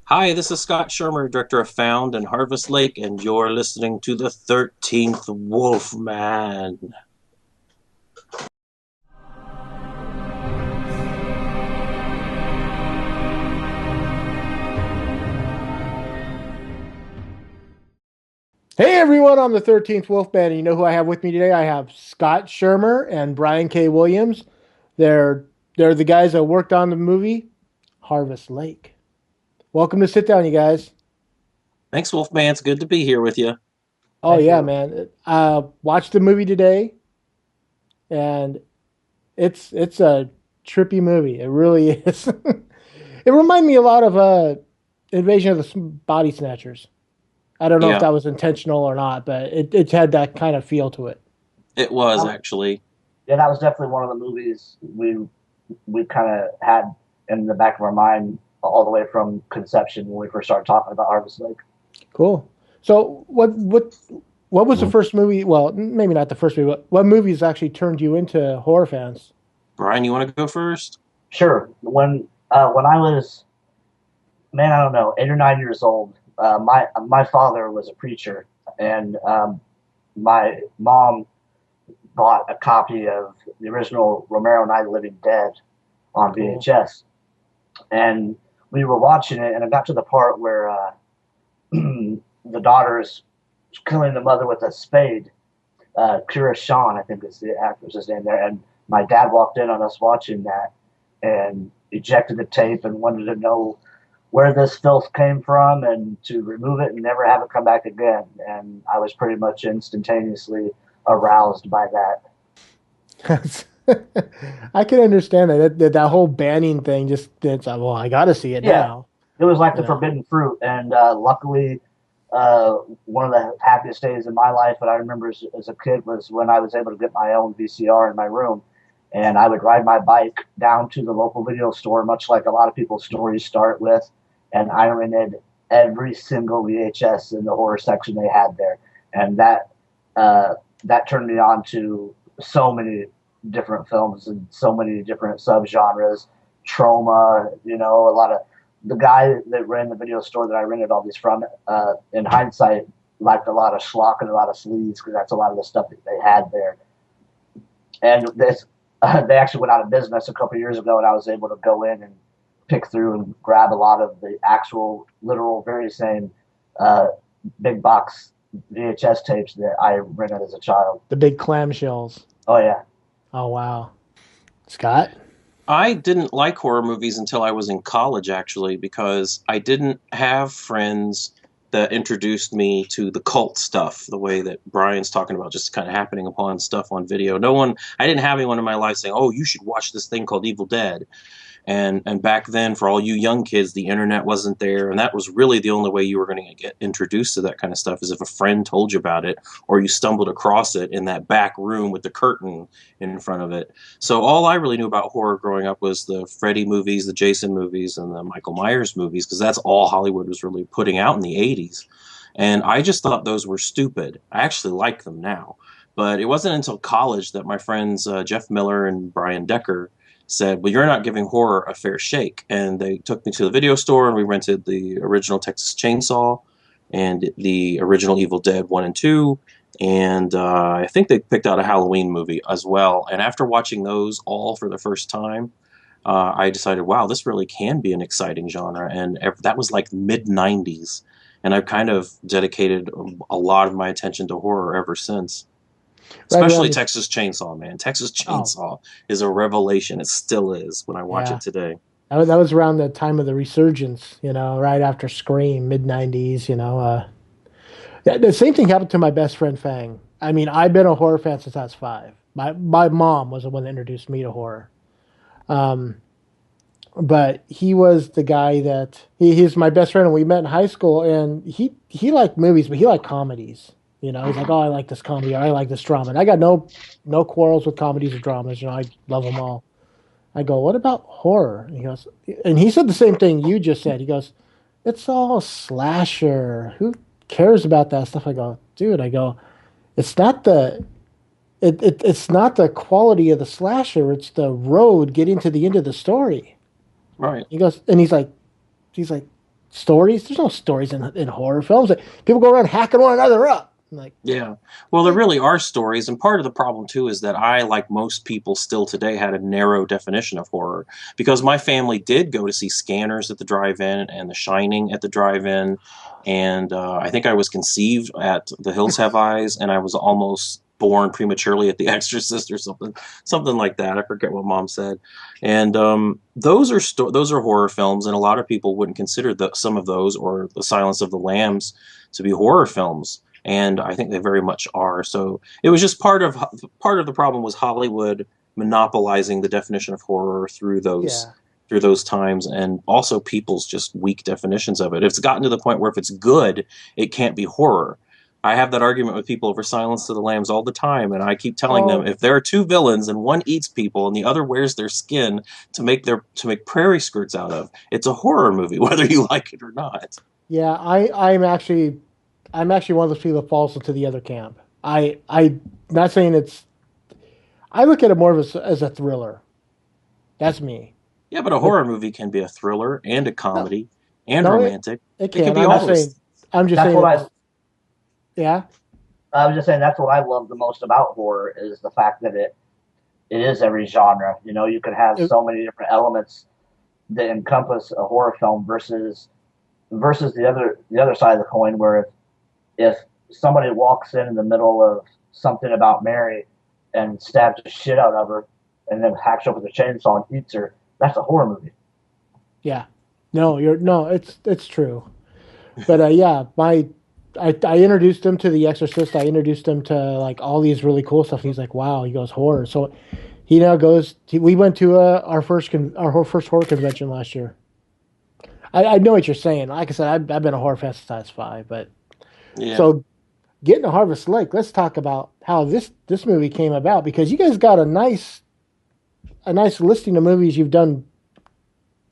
Hi, this is Scott Schirmer, director of Found and Harvest Lake, and you're listening to the 13th Wolfman. Hey everyone, I'm the 13th Wolfman, and you know who I have with me today? I have Scott Schirmer and Brian K. Williams. They're they're the guys that worked on the movie Harvest Lake. Welcome to Sit Down, you guys. Thanks, Wolfman. It's good to be here with you. Oh Thank yeah, you. man. Watched the movie today, and it's a trippy movie. It really is. It reminded me a lot of Invasion of the Body Snatchers. I don't know if Yeah, that was intentional or not, but it had that kind of feel to it. it was Um, actually. yeah, that was definitely one of the movies we kind of had in the back of our mind all the way from conception when we first started talking about Harvest Lake. Cool. So what was the first movie? Well, maybe not the first movie, but what movies actually turned you into horror fans? Brian, you want to go first? Sure, when I was man, I don't know, 8 or 9 years old, my father was a preacher, and my mom bought a copy of the original Romero Night of the Living Dead on Cool. VHS, and we were watching it, and it got to the part where the daughter's killing the mother with a spade. Kira Shawn, I think is the actress's name there, and my dad walked in on us watching that and ejected the tape and wanted to know where this filth came from and to remove it and never have it come back again. And I was pretty much instantaneously aroused by that. I can understand that whole banning thing. Just it's well, I got to see it Yeah, now. it was like You the know. forbidden fruit. And luckily, one of the happiest days in my life that I remember as a kid was when I was able to get my own VCR in my room. And I would ride my bike down to the local video store, much like a lot of people's stories start with. And I rented every single VHS in the horror section they had there. And uh, that turned me on to so many different films and so many different subgenres. Trauma, a lot of the guy that ran the video store that I rented all these from, in hindsight, liked a lot of schlock and a lot of sleaze because that's a lot of the stuff that they had there. And they actually went out of business a couple of years ago, and I was able to go in and pick through and grab a lot of the actual, literal, very same uh, big box VHS tapes that I rented as a child. The big clamshells. Oh yeah, Oh wow, Scott. I didn't like horror movies until I was in college, actually, because I didn't have friends that introduced me to the cult stuff, the way that Brian's talking about, just kind of happening upon stuff on video. I didn't have anyone in my life saying, "Oh, you should watch this thing called Evil Dead." And back then, for all you young kids, the internet wasn't there, and that was really the only way you were going to get introduced to that kind of stuff, is if a friend told you about it, or you stumbled across it in that back room with the curtain in front of it. So all I really knew about horror growing up was the Freddy movies, the Jason movies, and the Michael Myers movies, because that's all Hollywood was really putting out in the 80s. And I just thought those were stupid. I actually like them now. But it wasn't until college that my friends Jeff Miller and Brian Decker said, "Well, you're not giving horror a fair shake." And they took me to the video store, and we rented the original Texas Chainsaw and the original Evil Dead 1 and 2. And I think they picked out a Halloween movie as well. And after watching those all for the first time, I decided, wow, this really can be an exciting genre. And that was like mid 90s. And I've kind of dedicated a lot of my attention to horror ever since. Right Especially around the Texas Chainsaw, man. Texas oh Chainsaw is a revelation. It still is when I watch yeah, it today. that was around the time of the resurgence. Right after Scream, mid '90s. The same thing happened to my best friend Fang. I mean, I've been a horror fan since I was 5. My mom was the one that introduced me to horror. Um, but he was the guy that he's my best friend, and we met in high school. And he liked movies, but he liked comedies. He's like, oh, I like this comedy, or I like this drama, and I got no quarrels with comedies or dramas. I love them all. I go, what about horror? And he goes, and he said the same thing you just said. He goes, it's all slasher. Who cares about that stuff? I go, dude. I go, it's not it's not the quality of the slasher. It's the road getting to the end of the story. Right. He goes, and he's like, stories. There's no stories in horror films. People go around hacking one another up. Like, Yeah. Well, there really are stories, and part of the problem too is that I, like most people still today, had a narrow definition of horror because my family did go to see Scanners at the drive-in and The Shining at the drive-in, and I think I was conceived at The Hills Have Eyes, and I was almost born prematurely at The Exorcist or something like that. I forget what Mom said, and those are horror films, and a lot of people wouldn't consider some of those or The Silence of the Lambs to be horror films, and I think they very much are. So it was just part of the problem was Hollywood monopolizing the definition of horror yeah. through those times, and also people's just weak definitions of it. It's gotten to the point where if it's good, it can't be horror. I have that argument with people over Silence of the Lambs all the time, and I keep telling them Oh, if there are two villains and one eats people and the other wears their skin to make prairie skirts out of, it's a horror movie, whether you like it or not. yeah. I'm actually one of those people that falls into the other camp. I'm not saying it's. I look at it more as a thriller. That's me. Yeah, but a But horror movie can be a thriller and a no, comedy and no, romantic. it It can can. be I'm all not those. saying. I'm just That's saying what it's. Yeah. I was just saying that's what I love the most about horror is the fact that it is every genre. You know, you can have It, so many different elements that encompass a horror film versus the other side of the coin where if somebody walks in the middle of something about Mary and stabs the shit out of her and then hacks her with a chainsaw and eats her, that's a horror movie. yeah. No, you're no. It's true. But yeah, I introduced him to The Exorcist. I introduced him to like all these really cool stuff. He's like, wow. He goes horror. So he now goes. We went to our first horror convention last year. I know what you're saying. Like I said, I've been a horror fan since I was 5. But Yeah. so getting to Harvest Lake, let's talk about how this movie came about because you guys got a nice listing of movies you've done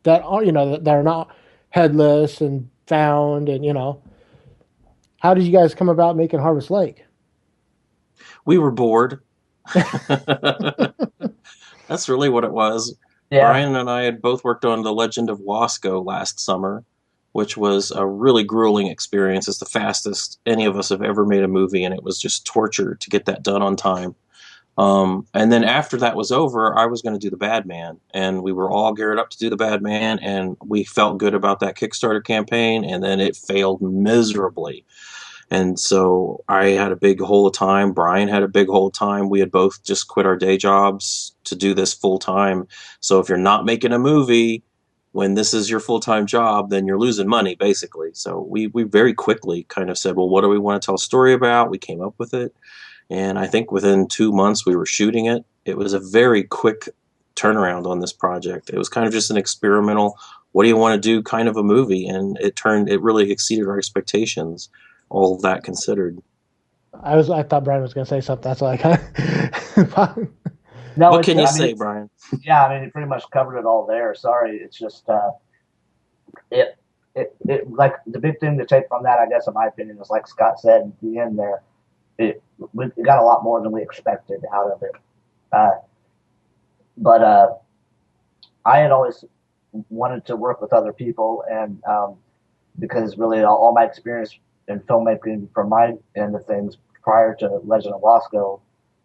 that are that are not headless and found and how did you guys come about making Harvest Lake? We were bored. That's really what it was. Yeah. Brian and I had both worked on The Legend of Wasco last summer, which was a really grueling experience. It's the fastest any of us have ever made a movie, and it was just torture to get that done on time. And then after that was over, I was going to do The Bad Man, and we were all geared up to do The Bad Man, and we felt good about that Kickstarter campaign, and then it failed miserably. And so I had a big hole of time. Brian had a big hole of time. We had both just quit our day jobs to do this full time. So if you're not making a movie when this is your full time job, then you're losing money, basically. So we very quickly kind of said, well, what do we want to tell a story about? We came up with it. And I think within 2 months we were shooting it. It was a very quick turnaround on this project. It was kind of just an experimental, what do you want to do kind of a movie. And it really exceeded our expectations, all of that considered. I thought Brian was going to say something. That's why I kind of. No, What it's can you I say, mean Brian? yeah, I mean you pretty much covered it all there. Sorry, it's just it it like the big thing to take from that, I guess, in my opinion, is like Scott said at the end there. We got a lot more than we expected out of it. Uh, but I had always wanted to work with other people, and because really all my experience in filmmaking from my end of things prior to Legend of Wasco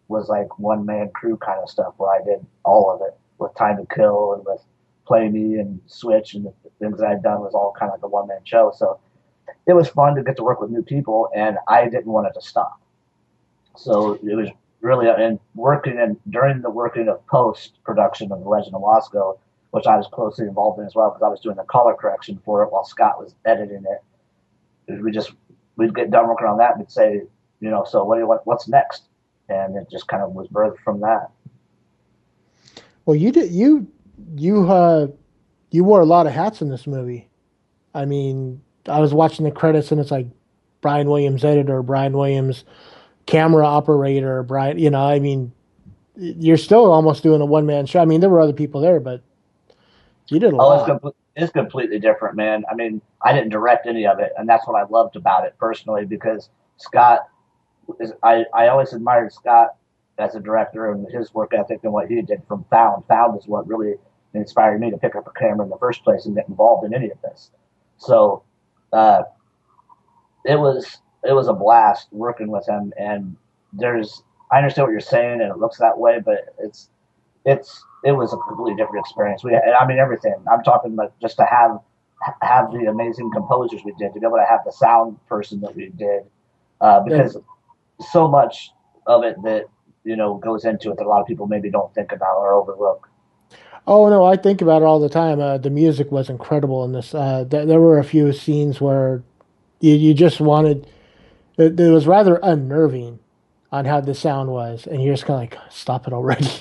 was like one man crew kind of stuff where I did all of it with Time to Kill and with Play Me and Switch and the things that I'd done was all kind of like a one man show. So it was fun to get to work with new people, and I didn't want it to stop. So it was really and working and during the working of post production of The Legend of Wasco, which I was closely involved in as well because I was doing the color correction for it while Scott was editing it. We'd get done working on that and we'd say, so what do you want? What's next? And it just kind of was birthed from that. Well, you wore a lot of hats in this movie. I mean, I was watching the credits and it's like Brian Williams editor, Brian Williams camera operator, Brian. I mean, you're still almost doing a one man show. I mean, there were other people there, but you did a lot. It's completely different, man. I mean, I didn't direct any of it, and that's what I loved about it personally because Scott I always admired Scott as a director and his work ethic and what he did from Found. Found is what really inspired me to pick up a camera in the first place and get involved in any of this. So uh, it was a blast working with him. And I understand what you're saying, and it looks that way, but it was a completely different experience. I mean, everything. I'm talking like just to have the amazing composers we did, to be able to have the sound person that we did, Yeah. because so much of it that goes into it that a lot of people maybe don't think about or overlook. Oh no, I think about it all the time. The music was incredible in this. There were a few scenes where you just wanted. It was rather unnerving on how the sound was, and you're just kind of like, stop it already.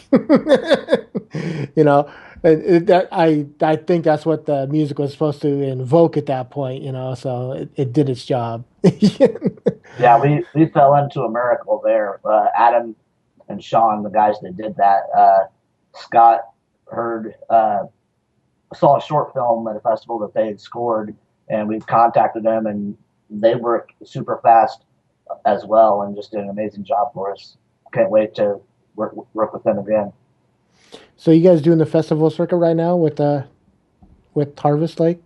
you know, I think that's what the music was supposed to invoke at that point. So it did its job. Yeah, we fell into a miracle there. Adam and Sean, the guys that did that, Scott heard saw a short film at a festival that they had scored, and we contacted them, and they worked super fast as well, and just did an amazing job for us. Can't wait to work with them again. So you guys doing the festival circuit right now with Harvest Lake?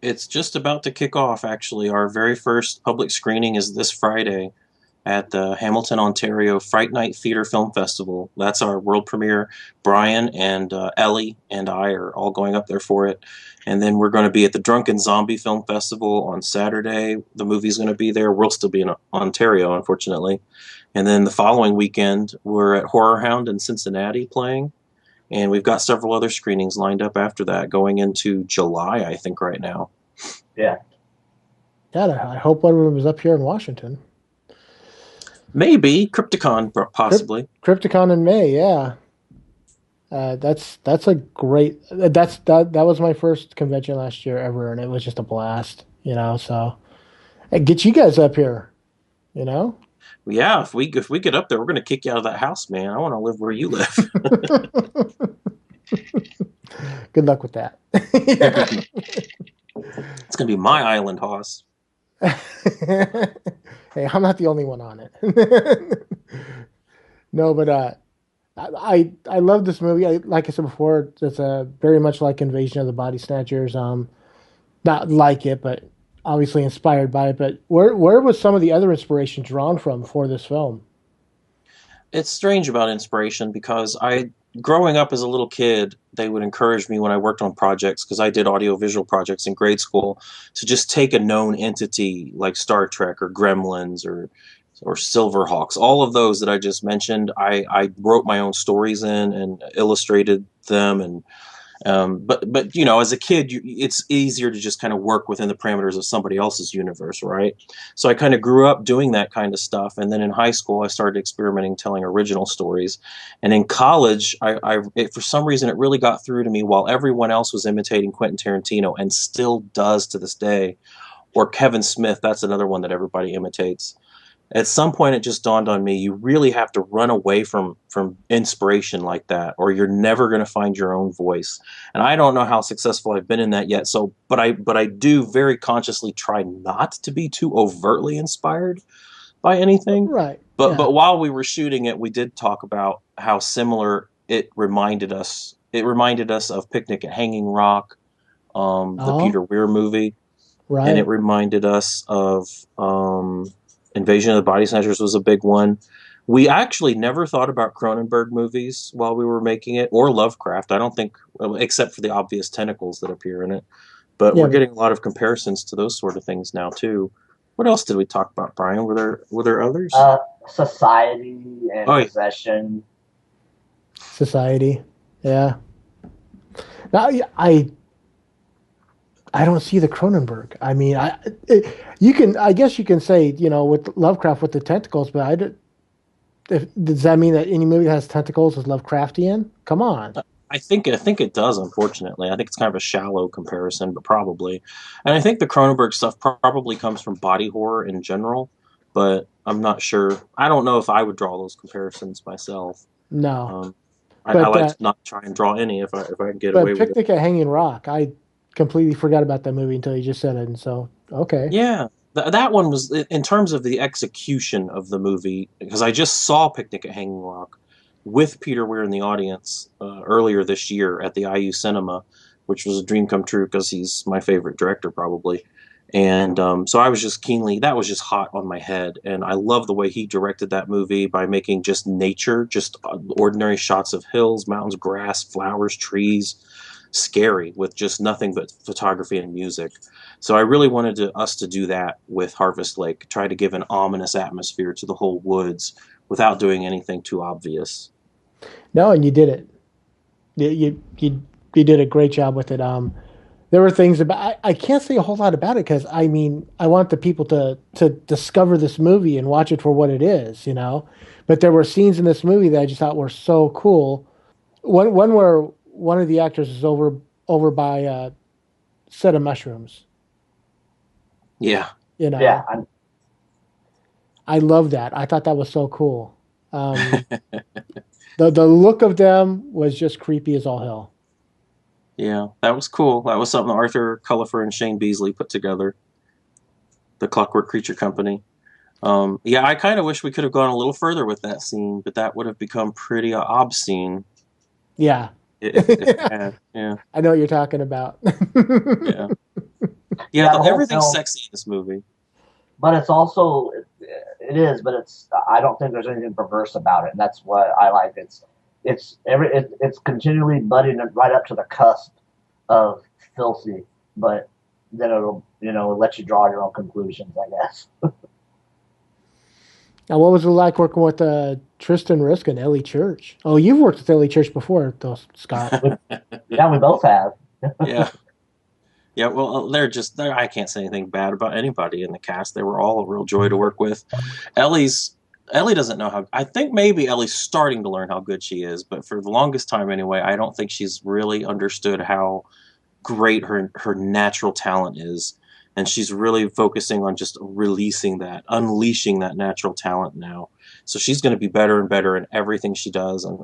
It's just about to kick off, actually. Our very first public screening is this Friday at the Hamilton, Ontario Fright Night Theatre Film Festival. That's our world premiere. Brian and Ellie and I are all going up there for it. And then we're going to be at the Drunken Zombie Film Festival on Saturday. The movie's going to be there. We'll still be in Ontario, unfortunately. And then the following weekend, we're at Horror Hound in Cincinnati playing. And we've got several other screenings lined up after that, going into July, I think, right now. Yeah. Yeah, I hope one of them is up here in Washington. Maybe Crypticon, possibly. Crypticon in May, yeah. That's a great. That was my first convention last year ever, and it was just a blast. So get you guys up here. Yeah, if we get up there, we're gonna kick you out of that house, man. I want to live where you live. Good luck with that. It's gonna be my island, Hoss. Hey, I'm not the only one on it. No, but I love this movie. Like I said before, it's very much like Invasion of the Body Snatchers. Not like it, but obviously inspired by it. But where was some of the other inspiration drawn from for this film? It's strange about inspiration because growing up as a little kid, they would encourage me when I worked on projects, because I did audiovisual projects in grade school, to just take a known entity like Star Trek or Gremlins or Silverhawks, all of those that I just mentioned. I wrote my own stories in and illustrated them, and but as a kid, it's easier to just kind of work within the parameters of somebody else's universe, right? So I kind of grew up doing that kind of stuff, and then in high school I started experimenting, telling original stories, and in college, for some reason it really got through to me. While everyone else was imitating Quentin Tarantino, and still does to this day, or Kevin Smith, that's another one that everybody imitates. At some point, it just dawned on me: you really have to run away from inspiration like that, or you're never going to find your own voice. And I don't know how successful I've been in that yet. So, but I do very consciously try not to be too overtly inspired by anything. Right. But while we were shooting it, we did talk about how similar it reminded us. It reminded us of Picnic at Hanging Rock, the Peter Weir movie, right, and it reminded us of. Invasion of the Body Snatchers was a big one. We actually never thought about Cronenberg movies while we were making it, or Lovecraft. I don't think, except for the obvious tentacles that appear in it. But we're getting a lot of comparisons to those sort of things now too. What else did we talk about, Brian? Were there others? Society and Possession. Society, yeah. Now I don't see the Cronenberg. I mean, I guess you can say, with Lovecraft with the tentacles, but does that mean that any movie that has tentacles is Lovecraftian? Come on. I think it does. Unfortunately, I think it's kind of a shallow comparison, but probably. And I think the Cronenberg stuff probably comes from body horror in general, but I'm not sure. I don't know if I would draw those comparisons myself. No, I like to not try and draw any if I can get away with it. But Picnic at Hanging Rock, I completely forgot about that movie until you just said it, and so okay. Yeah, that one was, in terms of the execution of the movie, because I just saw Picnic at Hanging Rock with Peter Weir in the audience earlier this year at the IU Cinema, which was a dream come true because he's my favorite director probably. And so I was just that was just hot on my head. And I love the way he directed that movie by making just nature, just ordinary shots of hills, mountains, grass, flowers, trees, scary with just nothing but photography and music. So I really wanted us to do that with Harvest Lake, try to give an ominous atmosphere to the whole woods without doing anything too obvious. No, and you did it. You did a great job with it. There were things about I can't say a whole lot about it because I mean I want the people to discover this movie and watch it for what it is, you know. But there were scenes in this movie that I just thought were so cool. One where one of the actors is over by a set of mushrooms. Yeah. You know, Yeah, I love that. I thought that was so cool. The look of them was just creepy as all hell. Yeah, that was cool. That was something Arthur Culliford and Shane Beasley put together, the Clockwork Creature Company. Yeah, I kind of wish we could have gone a little further with that scene, but that would have become pretty obscene Yeah. if we had. Yeah, I know what you're talking about. yeah, yeah. The whole everything's film, sexy in this movie. but it's also it is, but it's I don't think there's anything perverse about it, and that's what I like. It's continually butting it right up to the cusp of filthy, but then it'll let you draw your own conclusions, I guess. Now, what was it like working with Tristan Risk and Ellie Church? Oh, you've worked with Ellie Church before, though, Scott. Yeah, we both have. Yeah, yeah. Well, they're. I can't say anything bad about anybody in the cast. They were all a real joy to work with. Ellie doesn't know how. I think maybe Ellie's starting to learn how good she is, but for the longest time anyway, I don't think she's really understood how great her natural talent is, and she's really focusing on just unleashing that natural talent now. So she's going to be better and better in everything she does, and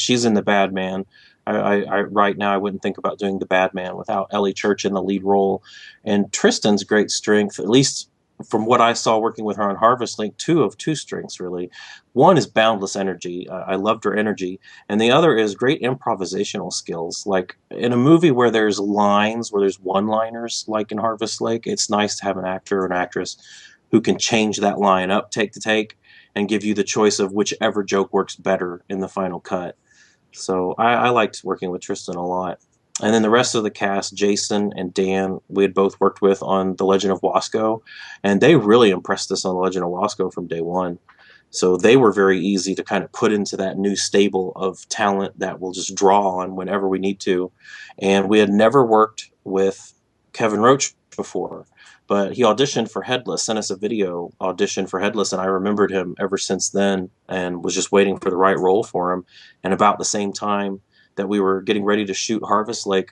she's in The Bad Man. I right now I wouldn't think about doing The Bad Man without Ellie Church in the lead role, and Tristan's great strength, at least from what I saw working with her on Harvest Link, two strengths really. One is boundless energy. I loved her energy, and the other is great improvisational skills. Like in a movie where there's lines, where there's one-liners, like in Harvest Lake, it's nice to have an actor or an actress who can change that line up take to take and give you the choice of whichever joke works better in the final cut. So I liked working with Tristan a lot. And then the rest of the cast, Jason and Dan, we had both worked with on The Legend of Wasco, and they really impressed us on The Legend of Wasco from day one. So they were very easy to kind of put into that new stable of talent that we'll just draw on whenever we need to. And we had never worked with Kevin Roach before, but he auditioned for Headless, sent us a video audition for Headless, and I remembered him ever since then and was just waiting for the right role for him. And about the same time that we were getting ready to shoot Harvest Lake,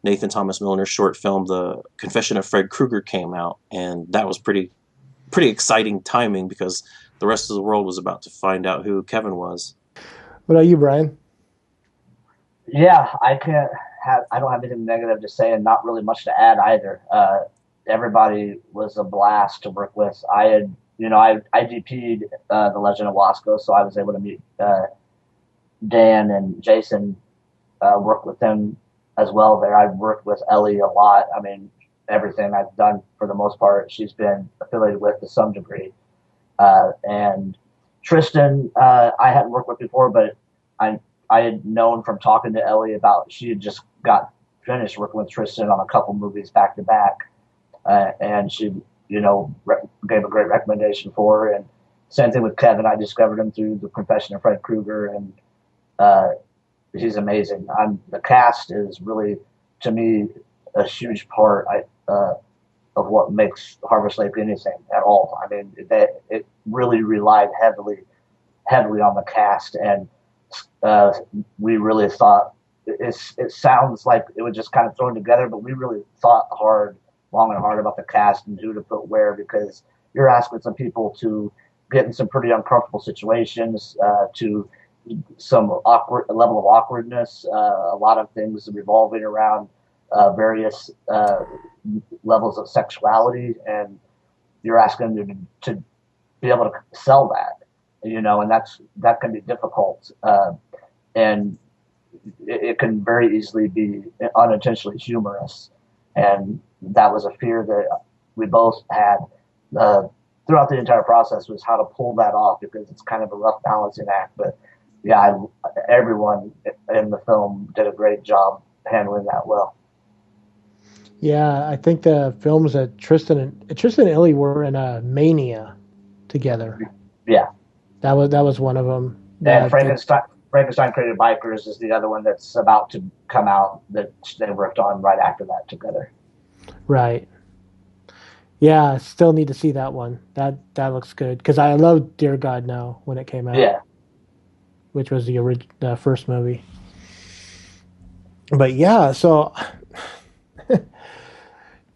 Nathan Thomas Milner's short film, The Confession of Fred Krueger, came out, and that was pretty exciting timing because the rest of the world was about to find out who Kevin was. What about you, Brian? Yeah, I don't have anything negative to say, and not really much to add either. Everybody was a blast to work with. I DP'd The Legend of Wasco, so I was able to meet Dan and Jason, work with them as well there. I've worked with Ellie a lot. I mean, everything I've done for the most part, she's been affiliated with to some degree. And Tristan, I hadn't worked with before, but I had known from talking to Ellie about she had just got finished working with Tristan on a couple movies back to back, and she gave a great recommendation for her. And same thing with Kevin. I discovered him through The Confession of Fred Krueger, and he's amazing. The cast is really, to me, a huge part of what makes Harvest Lake anything at all. I mean, it really relied heavily on the cast, and we really thought it sounds like it was just kind of thrown together, but we really thought long and hard about the cast and who to put where, because you're asking some people to get in some pretty uncomfortable situations, to some awkward level of awkwardness, a lot of things revolving around various levels of sexuality, and you're asking them to be able to sell that, and that can be difficult, and it can very easily be unintentionally humorous, And that was a fear that we both had throughout the entire process, was how to pull that off, because it's kind of a rough balancing act. But yeah, everyone in the film did a great job handling that well. Yeah, I think the films that Tristan and Ellie were in Mania together. Yeah, that was one of them. And Frankenstein Created Bikers is the other one that's about to come out that they worked on right after that together. Right. Yeah, I still need to see that one. That looks good, because I loved Dear God No when it came out. Yeah. Which was the first movie. But yeah, so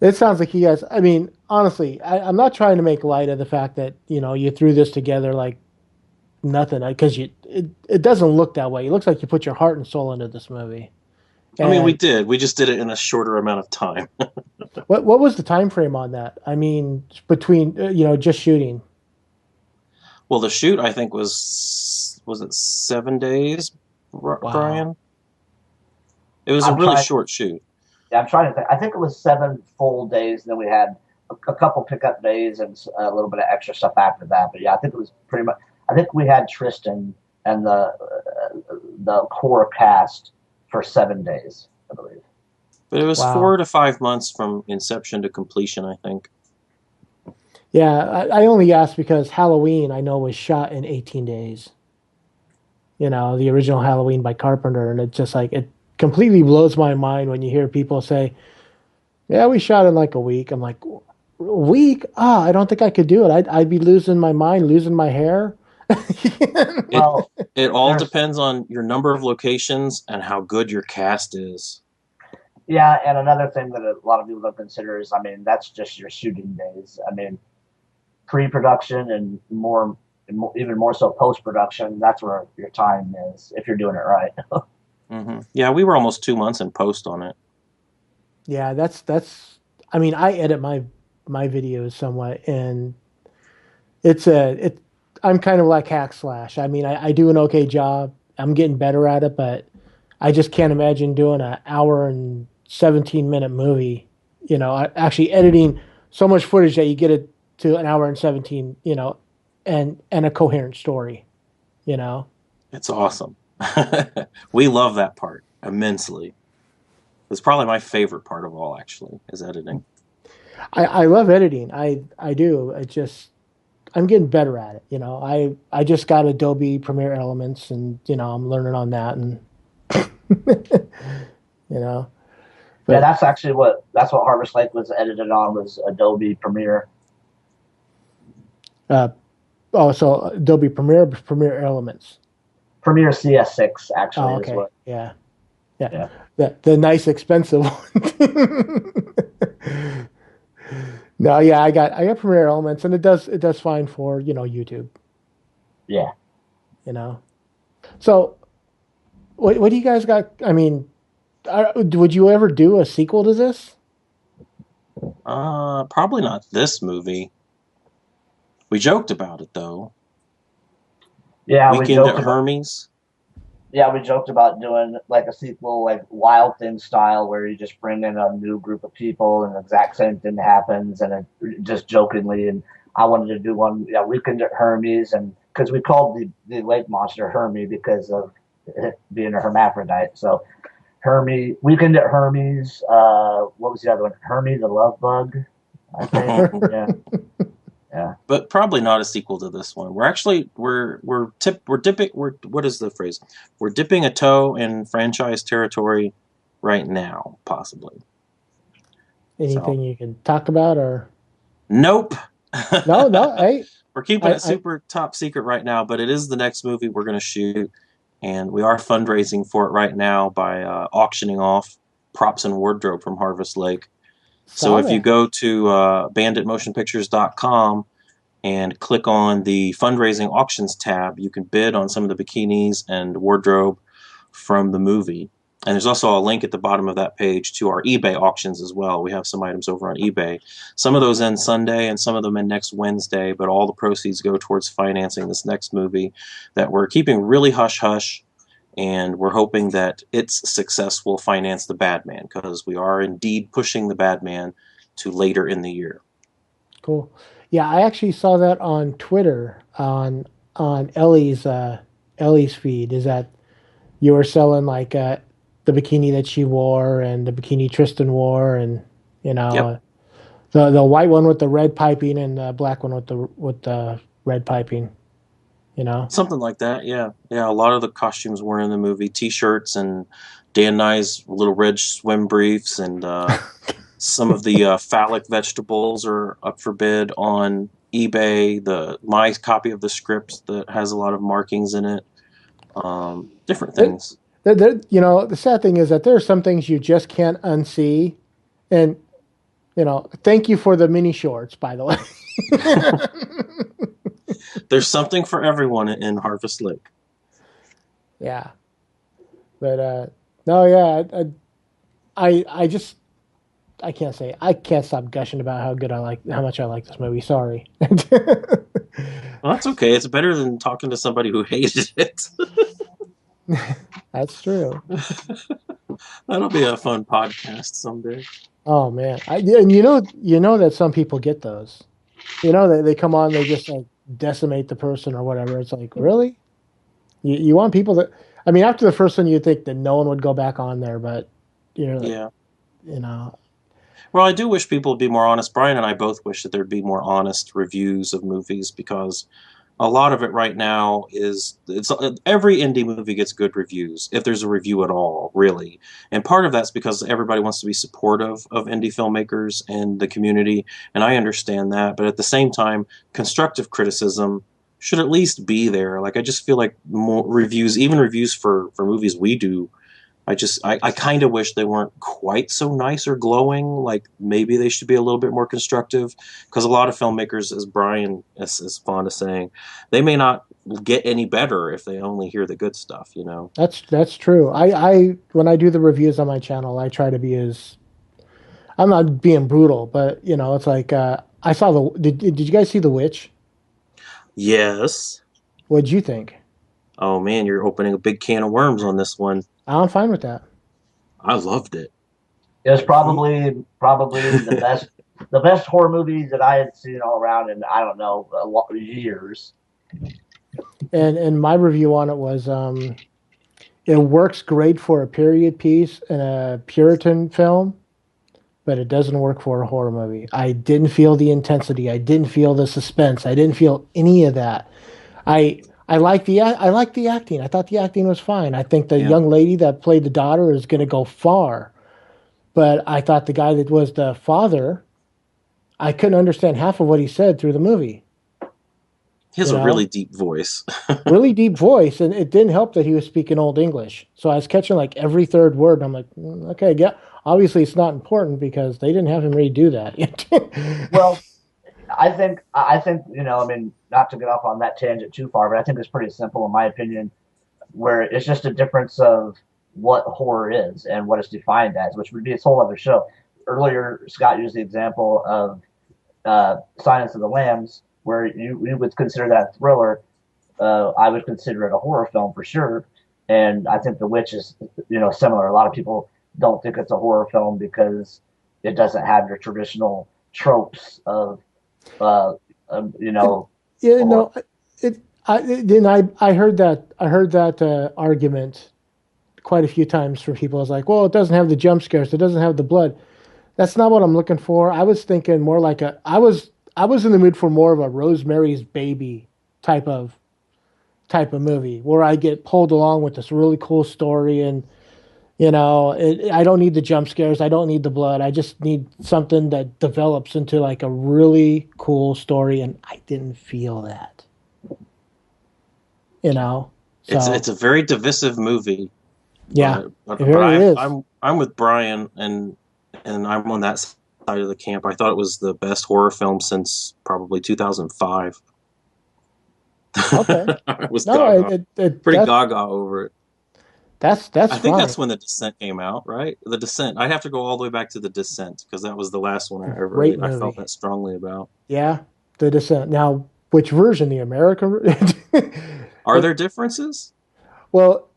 it sounds like you guys, I mean, honestly, I'm not trying to make light of the fact that, you threw this together like nothing, because it doesn't look that way. It looks like you put your heart and soul into this movie. And I mean, we did. We just did it in a shorter amount of time. What was the time frame on that? I mean, between, just shooting. Well, the shoot, I think, was it 7 days, Wow. Brian? It was a really short shoot. Yeah, I'm trying to think. I think it was 7 full days. Then we had a couple pickup days and a little bit of extra stuff after that. But yeah, I think it was pretty much. I think we had Tristan and the core cast for 7 days, I believe. But it was 4 to 5 months from inception to completion, I think. Yeah, I only asked because Halloween, I know, was shot in 18 days. The original Halloween by Carpenter, and it's just like, it completely blows my mind when you hear people say, yeah, we shot in like a week. I'm like, a week? I don't think I could do it. I'd be losing my mind, losing my hair. Well, it all depends on your number of locations and how good your cast is. Yeah, and another thing that a lot of people don't consider is, I mean, that's just your shooting days. I mean, pre-production and even more so post-production, that's where your time is, if you're doing it right. Mm-hmm. Yeah, we were almost 2 months in post on it. Yeah, that's. I mean, I edit my videos somewhat, and I'm kind of like Hack Slash. I mean, I do an okay job. I'm getting better at it, but I just can't imagine doing an hour and 17-minute movie. Actually editing so much footage that you get it to an hour and 17. And a coherent story. It's awesome. We love that part immensely. It's probably my favorite part of all, actually, is editing. I love editing. I do. I'm getting better at it. I just got Adobe Premiere Elements, and I'm learning on that, and But, yeah, that's actually what Harvest Lake was edited on, was Adobe Premiere. So Adobe Premiere Elements. Premiere CS6 actually. Oh, okay. Is what. Yeah. The nice expensive one. No, yeah, I got Premiere Elements, and it does fine for YouTube. Yeah. So what do you guys got? I mean, would you ever do a sequel to this? Probably not this movie. We joked about it, though. Yeah, Weekend at Hermes. Yeah, we joked about doing like a sequel, like Wild Thing style, where you just bring in a new group of people and the exact same thing happens, and it, just jokingly. And I wanted to do one, Weekend at Hermes, and because we called the lake monster Hermes because of it being a hermaphrodite. So Hermes, Weekend at Hermes. What was the other one? Hermes the Love Bug, I think. Yeah. Yeah. But probably not a sequel to this one. What is the phrase? We're dipping a toe in franchise territory right now, possibly. Anything you can talk about, or? Nope. No. Hey, we're keeping it super top secret right now, but it is the next movie we're going to shoot, and we are fundraising for it right now by auctioning off props and wardrobe from Harvest Lake. So if you go to banditmotionpictures.com and click on the fundraising auctions tab, you can bid on some of the bikinis and wardrobe from the movie. And there's also a link at the bottom of that page to our eBay auctions as well. We have some items over on eBay. Some of those end Sunday and some of them end next Wednesday, but all the proceeds go towards financing this next movie that we're keeping really hush-hush. and we're hoping that its success will finance the Badman, because we are indeed pushing the Badman to later in the year. Cool. Yeah, I actually saw that on Twitter on Ellie's feed. Is that you were selling like the bikini that she wore and the bikini Tristan wore, and you know Yep. the white one with the red piping and the black one with the red piping. You know. Something like that, yeah. Yeah, a lot of the costumes were in the movie. T-shirts and Dan Nye's little red swim briefs, and some of the phallic vegetables are up for bid on eBay. My copy of the script that has a lot of markings in it. Different It, things. you know, the sad thing is that there are some things you just can't unsee, and you know, thank you for the mini shorts, by the way. There's something for everyone in Harvest Lake. Yeah, but no, yeah, I just I can't say I can't stop gushing about how much I like this movie. Sorry. Well, that's okay. It's better than talking to somebody who hated it. That's true. That'll be a fun podcast someday. Oh man, and you know that some people get those. You know they come on, they just like decimate the person or whatever. It's like really, you want people that. I mean, after the first one, you'd think that no one would go back on there, but you know, Yeah. you know, Well, I do wish people would be more honest. Brian and I both wish that there'd be more honest reviews of movies, because a lot of it right now it's every indie movie gets good reviews, if there's a review at all, really. And part of that's because everybody wants to be supportive of indie filmmakers and the community, and I understand that. But at the same time, constructive criticism should at least be there. Like, I just feel like more reviews, even reviews for movies we do, I kind of wish they weren't quite so nice or glowing. Like, maybe they should be a little bit more constructive, because a lot of filmmakers, as Brian is fond of saying, they may not get any better if they only hear the good stuff, you know? that's true. I when I do the reviews on my channel, I try to be as I'm not being brutal, but you know, it's like I saw did you guys see The Witch? Yes. What'd you think? Oh man, you're opening a big can of worms on this one. I'm fine with that. I loved it. It was probably the best horror movie that I had seen all around in, I don't know, years. And my review on it was it works great for a period piece and a Puritan film, but it doesn't work for a horror movie. I didn't feel the intensity. I didn't feel the suspense. I didn't feel any of that. I like the acting. I thought the acting was fine. I think the young lady that played the daughter is going to go far. But I thought the guy that was the father, I couldn't understand half of what he said through the movie. He has a really deep voice. Really deep voice, and it didn't help that he was speaking Old English. So I was catching like every third word, and I'm like, okay, yeah, obviously it's not important because they didn't have him redo that. Well, I think you know, I mean, not to get off on that tangent too far, but I think it's pretty simple in my opinion, where it's just a difference of what horror is and what it's defined as, which would be a whole other show. Earlier, Scott used the example of Silence of the Lambs, where you would consider that a thriller. I would consider it a horror film for sure, and I think The Witch is, you know, similar. A lot of people don't think it's a horror film because it doesn't have your traditional tropes of you know. Yeah, no, I heard that argument quite a few times from people. I was like, well, it doesn't have the jump scares, it doesn't have the blood. That's not what I'm looking for. I was thinking more like I was in the mood for more of a Rosemary's Baby type of movie where I get pulled along with this really cool story, and you know, I don't need the jump scares, I don't need the blood. I just need something that develops into like a really cool story, and I didn't feel that. You know, so, It's a very divisive movie. Yeah, but it really is. I'm with Brian, and I'm on that side of the camp. I thought it was the best horror film since probably 2005. Okay. I was No, pretty gaga over it. That's I think fine. that's when The Descent came out, right? The Descent. I'd have to go all the way back to The Descent, because that was the last one I felt that strongly about. Yeah, The Descent. Now, which version? The American? Are there differences? Well,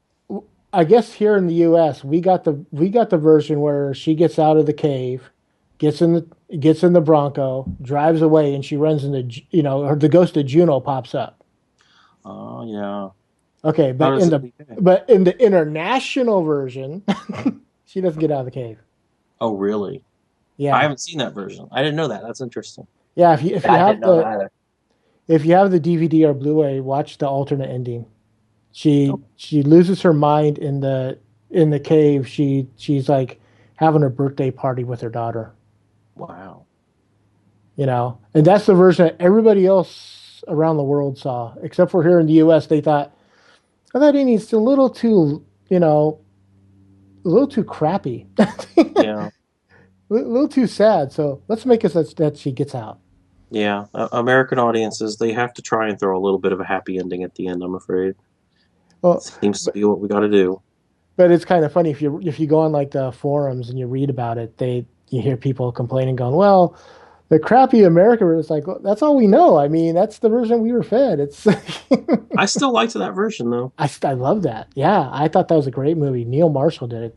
I guess here in the U.S. we got the version where she gets out of the cave, gets in the Bronco, drives away, and she runs into the ghost of Juno pops up. Oh yeah. Okay, How but does in it the behave? but in the international version, she doesn't get out of the cave. Oh really? I Yeah, haven't seen that version. I didn't know that. That's interesting. yeah. If Yeah, you I didn't have know that the either. if you have the DVD or Blu-ray, watch the alternate ending. Oh, She loses her mind in the cave. She's like having a birthday party with her daughter. wow. And that's the version that everybody else around the world saw, except for here in the U.S. They thought, oh, that ending's a little too, a little too crappy, a Yeah. little too sad. So let's make it such that she gets out. Yeah. American audiences, they have to try and throw a little bit of a happy ending at the end, I'm afraid. Well, Seems to but be what we got to do. but it's kind of funny if you go on like the forums and you read about it, you hear people complaining, going, well, the crappy America was like, well, that's all we know. I mean, that's the version we were fed. It's I still liked that version though. I love that. Yeah, I thought that was a great movie. Neil Marshall did a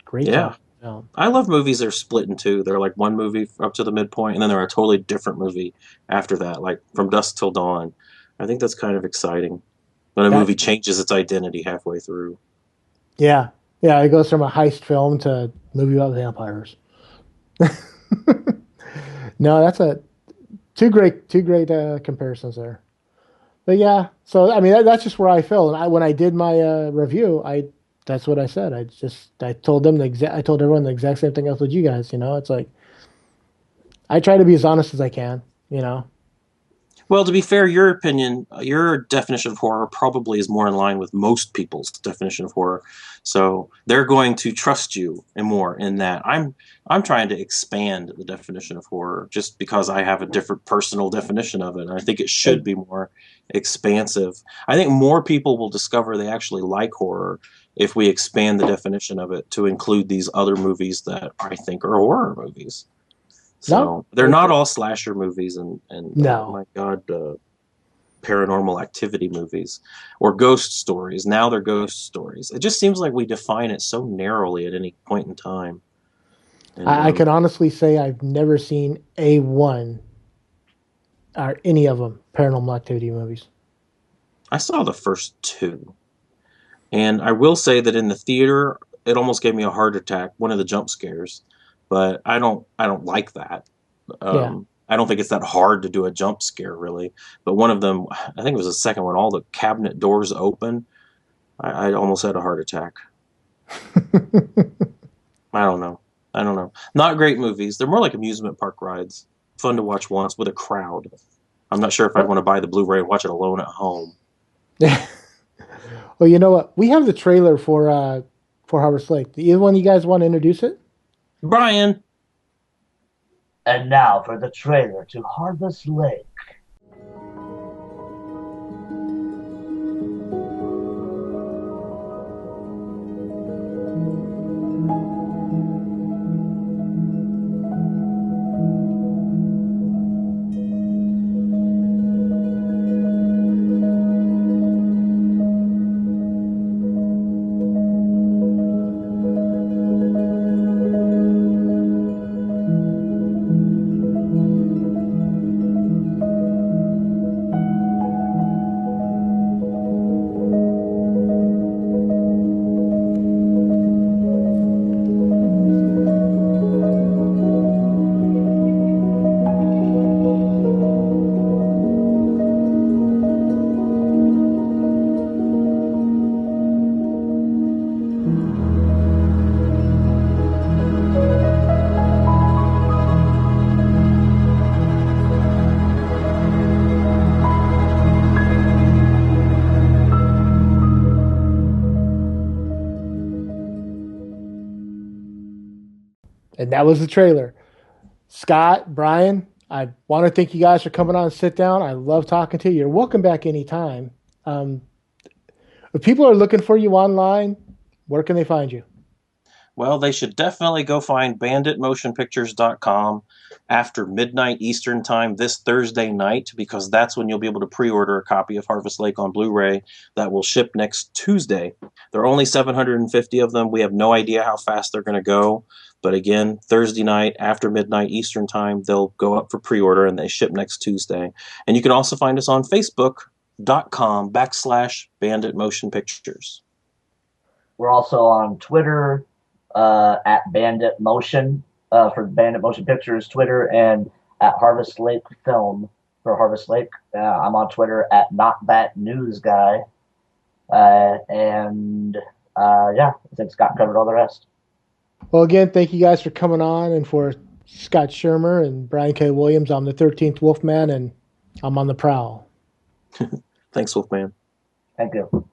great job. Yeah. Film. I love movies that are split in two. They're like one movie up to the midpoint, and then they're a totally different movie after that, like From Dusk Till Dawn. I think that's kind of exciting when a That movie changes its identity halfway through. yeah, yeah. It goes from a heist film to a movie about vampires. No, that's a two great comparisons there. But yeah, so I mean that's just where I feel. And when I did my review, I that's what I said. I told them I told everyone the exact same thing I told you guys. It's like I try to be as honest as I can. You know. Well, to be fair, your opinion, your definition of horror probably is more in line with most people's definition of horror. So they're going to trust you and more in that. I'm trying to expand the definition of horror just because I have a different personal definition of it. And I think it should And be more expansive. I think more people will discover they actually like horror if we expand the definition of it to include these other movies that I think are horror movies. no, So they're not all slasher movies and no. my God, paranormal activity movies or ghost stories. Now they're ghost stories. It just seems like we define it so narrowly at any point in time. And I can honestly say I've never seen a one or any of them paranormal activity movies. I saw the first two, and I will say that in the theater, it almost gave me a heart attack. One of the jump scares, but I don't like that. Yeah. I don't think it's that hard to do a jump scare really. But one of them, I think it was the second one, all the cabinet doors open. I almost had a heart attack. I don't know. I don't know. Not great movies. They're more like amusement park rides. Fun to watch once with a crowd. I'm not sure if I'd want to buy the Blu-ray and watch it alone at home. Well, you know what? We have the trailer for Harvest Lake. Do either one of you guys want to introduce it? Brian, And now for the trailer to Harvest Lake. And that was the trailer. Scott, Brian, I want to thank you guys for coming on and sit down. I love talking to you. You're welcome back anytime. Um, if people are looking for you online, where can they find you? Well, they should definitely go find banditmotionpictures.com after midnight Eastern time this Thursday night, because that's when you'll be able to pre-order a copy of Harvest Lake on Blu-ray that will ship next Tuesday. There are only 750 of them. We have no idea how fast they're going to go. But again, Thursday night after midnight Eastern time, they'll go up for pre-order and they ship next Tuesday. And you can also find us on Facebook.com/Bandit Motion Pictures. We're also on Twitter at Bandit Motion for Bandit Motion Pictures Twitter, and at Harvest Lake Film for Harvest Lake. I'm on Twitter at Not That News Guy. I think Scott covered all the rest. Well, again, thank you guys for coming on, and for Scott Schirmer and Brian K. Williams. I'm the 13th Wolfman, and I'm on the prowl. Thanks, Wolfman. Thank you.